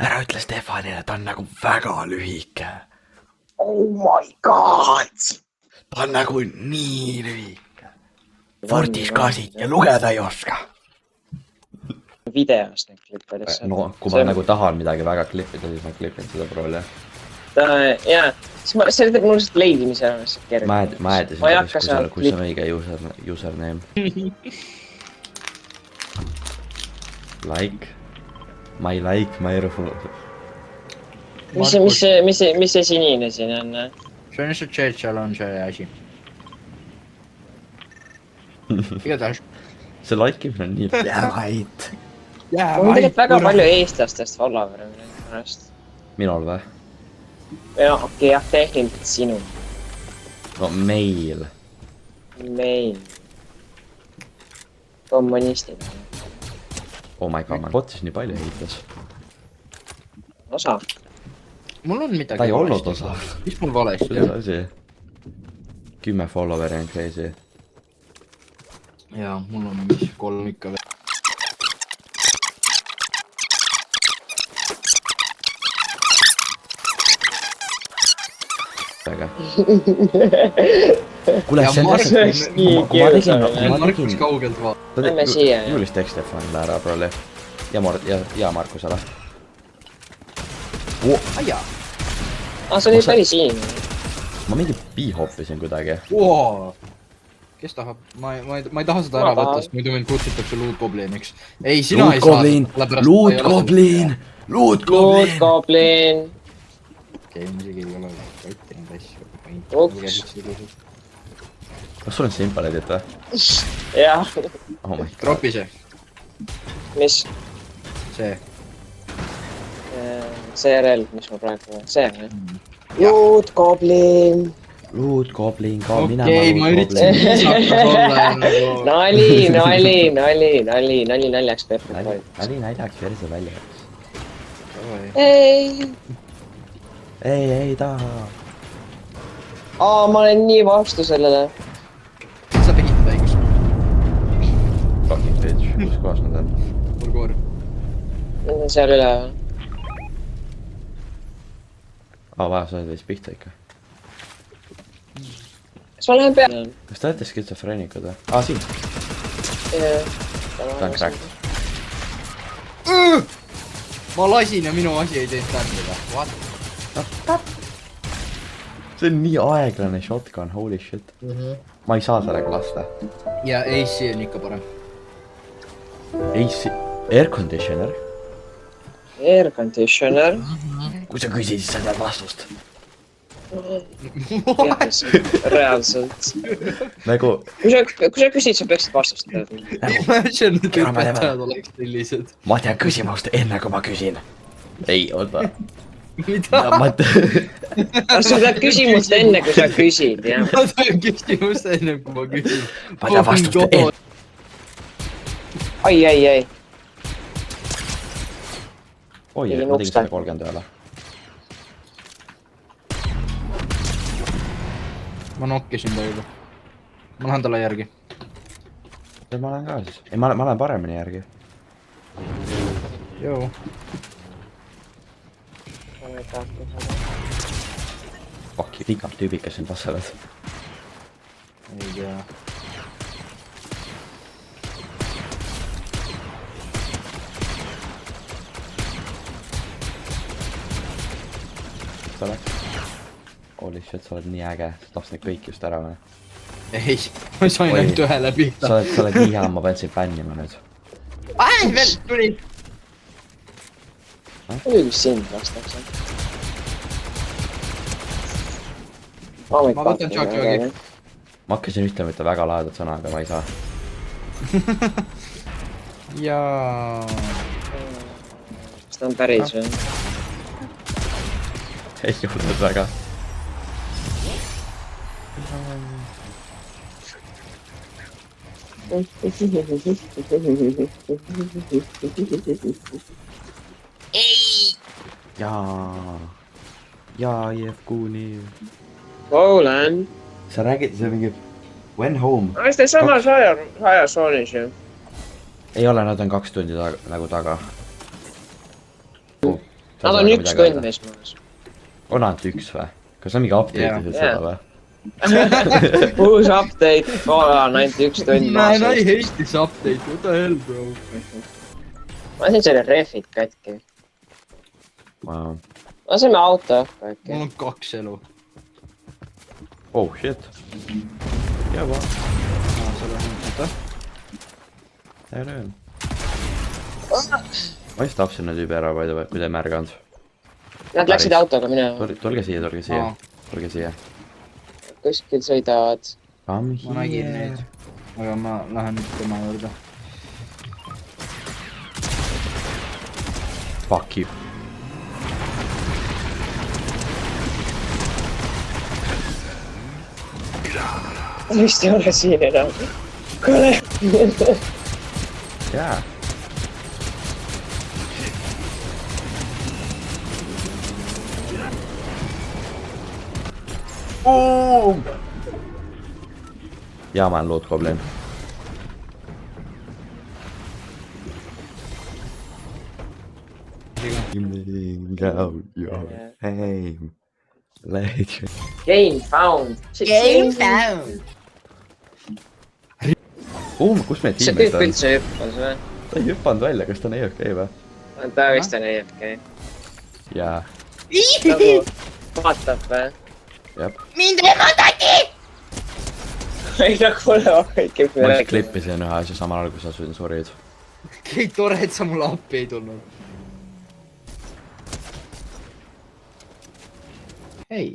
ära ütle Stefanile, ta on nagu väga lühike. Oh my god! Ta on nagu nii lühike. Fortis ka siit ja lugeda ei oska. Videost need klippidesse. No, kui ma nagu tahan midagi väga klippida, siis ma klipin seda proole. Jaa, see teeb mul lihtsalt leidimise ajast kerge. Ma äedisin, kus on õige username. Like. My like, my rufu. Mis see sinine siin on? See on lihtsalt see, et seal on see asi. Igatahes. See likeimine on nii päevait. Mul on tegelikult väga palju eestlastest follower'e pärast. Minul või? Jaa, okei, jah, tehniliselt sinu. No meil. Meil. Kommunistid. Oh my god, ma botis nii palju heitas. Osa. Mul on midagi. Ta ei olnud osa. Mis mul valesti? Kuidas asi? 10 followeri on crazy. Jaa, mul on mis 3 ikka veel. Väga. Kuule, see on täpselt... Kui ma tegin... kaugelt vaat. Lähme siia. Julis teeks Stefanile ära, prole. Ja Markusele. Aia! See oli päris inimene. Ma mingi piihoppisin kuidagi. Kes tahab? Ma ei taha seda ära võtta, sest muidu mind kutsutakse luutgobliniks. Ei, sina ei saa. Luutgoblin! Luutgoblin! Okei, ma isegi ei ole võttinud asju. Uks. Kas sul on simple edit või? Jah. Oh my god. Tropi see. Mis? See. CRL, mis ma praegu olen. See on, jah? Luutgoblin. Luutgoblin, ka mina okei, ma üritasin viisakas olla nagu... Nali naljaks perfect point. Nali naljaks versi välja. Ei taha. Ma olen nii vastu sellele. Sa tegid teda õigus. Fucking bitch, kus kohas nad on? Murgoor. Nad on seal üle. Vaja, sa oled veits pihta ikka. Kas ma lähen peale? Kas te olete skitsofreenikud või? Siin. Ta on cracked. Ma lasin ja minu asi ei teinud tähendada. What? See on nii aeglane shotgun, holy shit. Ma ei saa sellega lasta. Ja AC on ikka parem. AC... Air conditioner? Air conditioner. Kui sa küsisid, sa tead vastust. Reaalselt. Nagu... Kui sa küsid, sa peaksid vastust teadma. Imagine, et õpetajad oleks sellised. Ma tean küsimust enne, kui ma küsin. Ei, oota. Mida? Sa tead küsimust enne, kui sa küsid, jah? Ma tean küsimust enne, kui ma küsin. Ma tean vastust enne. Ai. Oi, ma tegin 130 üle. Ma nokkisin ta juba. Ma lähen talle järgi. Ma lähen ka siis. Ei, ma lähen paremini järgi. Joo. Fuck, pikad tüübid, kes siin passevad. Ei tea. Sa oled? Holy shit, sa oled nii äge. Sa tahaks neid kõik just ära või? Ei, ma sain ainult ühe läbi. Sa oled nii hea, ma pean sind bännima nüüd. Veel tuli! Oli kus sind lastakse. Ma võtan Chucky. Ma hakkasin ütlema, et väga lahedat sõna, aga ma ei saa. Jaa. Kas ta on päris või? Ei olnud väga. Jaa, Jevkuni. Olen. Sa räägid, see mingi... When home? Kas te samas ajasoonis ju? Ei ole, nad on 2 tundi nagu taga. Nad on 1 tund mees maas. on ainult 1 või? kas on mingi update'isid seda või? Uus update, on ainult 1 tund maas. Man, I hate this update, what the hell, bro? Ma sain selle refid katki. Wow. Ma saime auto õhku äkki. Mul on 2 elu. Oh shit. Jaba. Selle on mõte. Tere. Ma just tapsin need tüübi ära, kui te ei märganud. Nad läksid autoga minema. Tulge siia. Tulge siia. Kuskil sõidavad. Ma nägin neid. Aga ma lähen nüüd tema juurde. Fuck you. Ma vist ei ole siin enam. Kuule. Jaa. Ja mä en loot goblin. Out your aim. Game found. Game found. Kus meie See tiimid tüüp on? üldse hüppas või? Ta ei hüppanud välja, kas ta on EFK või? Ta vist on EFK. Jaa. Nagu vaatab või? Jep. Mind remondati! Ei nagu ole kõik Ma just klippisin ühe asja samal ajal, kui sa sensuurid. Kõik tore, et sa mulle appi ei tulnud. Ei.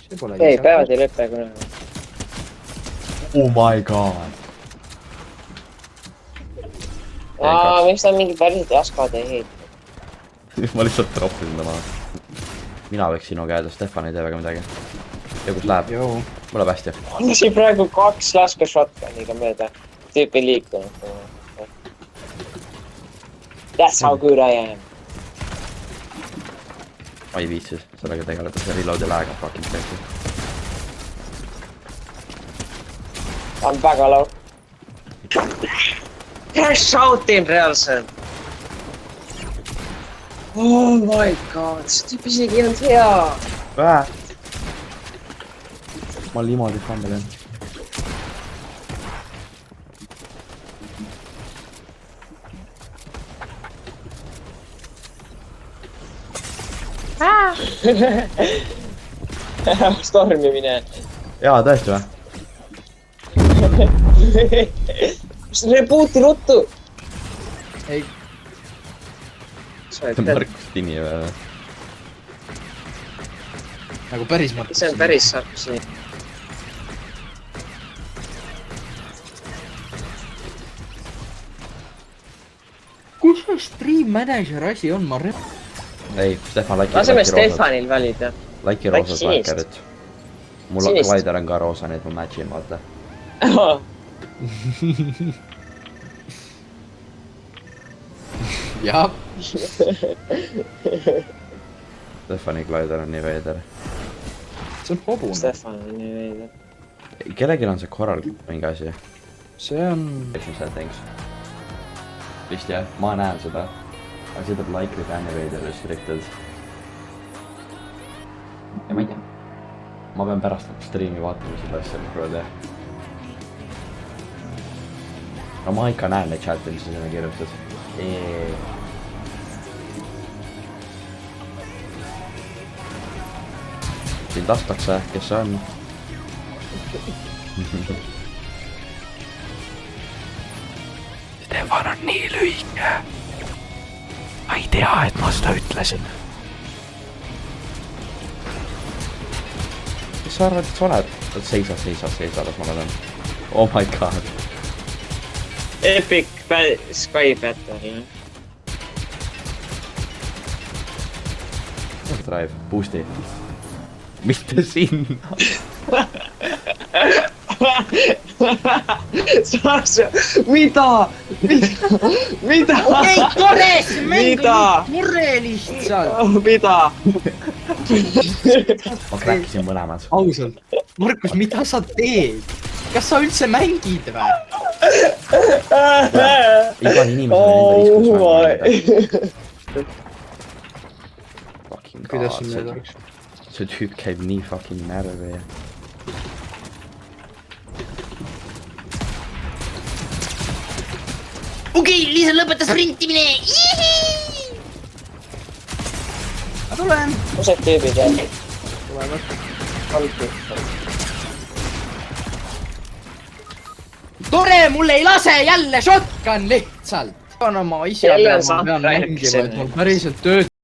See pole ei, päevad ei lõppe kunagi. Oh my god. Miks ta mingi päriselt jaskad ei heita? Ma lihtsalt troppisin ta maha. Mina võiks sinu käeda, Stefan ei tee väga midagi. Ja kus läheb? Joo. Mul läheb hästi. Annasin praegu 2 laske shotguniga mööda. Tüüp ei liikunud. That's how good I am. Ma ei viitsi sellega tegeleda, see reload ja lag on fucking crazy. Ta on väga lau. Cash out'in reaalselt. Oh my god, see tüüp isegi ei olnud hea. Ma liimodi fun tegin. Stormimine. Jaa, tõesti või? Rebooti ruttu! Ei. Sa oled Markus Tini või? Nagu päris mõttes. see on päris sark siin. Kus see stream manager asi on, ma Ei, Stefan Laseme Stefanil valida. Laiki roosad vahekerid. Mul Glider on ka roosa, nii et ma matchin, vaata. Jah. Stefani Glider on nii veider. See on hobune. Stefan on nii veider. Kellegil on see korral mingi asi. See on... Settings. Vist jah, ma näen seda. Aga see tuleb likely fänni veider restricted. Ja ma ei tea. Ma pean pärast streami vaatama seda asja, mis praegu teha. No ma ikka näen neid chat'e, mis sa sinna kirjutad. Siin lastakse, kes see on? Stefan on nii lühike. Ma ei tea, et ma seda ütlesin. Mis sa arvad, et sa oled? Seisa, las ma olen. Oh my god. Epic Sky Battle, jah. Drive, boost'i. Mitte sinna. Mida? Ei, tore, see mäng Mida? on murre lihtsalt. Mida? Ma rääkisin mõlemad. Ausalt. Markus, mida sa teed? Kas sa üldse mängid või? Igal inimesel on enda riskus mängida. kuidas sul need oleks? see tüüp käib nii fucking närvi ja... okei, Liisa lõpetas sprintimine. ma tulen. kus need tüübid jäid? Tulevad. tore, mul ei lase jälle shotgun lihtsalt. Anna oma asja, Jälle ma saab pean rääkida. mängima, et mul päriselt töötab.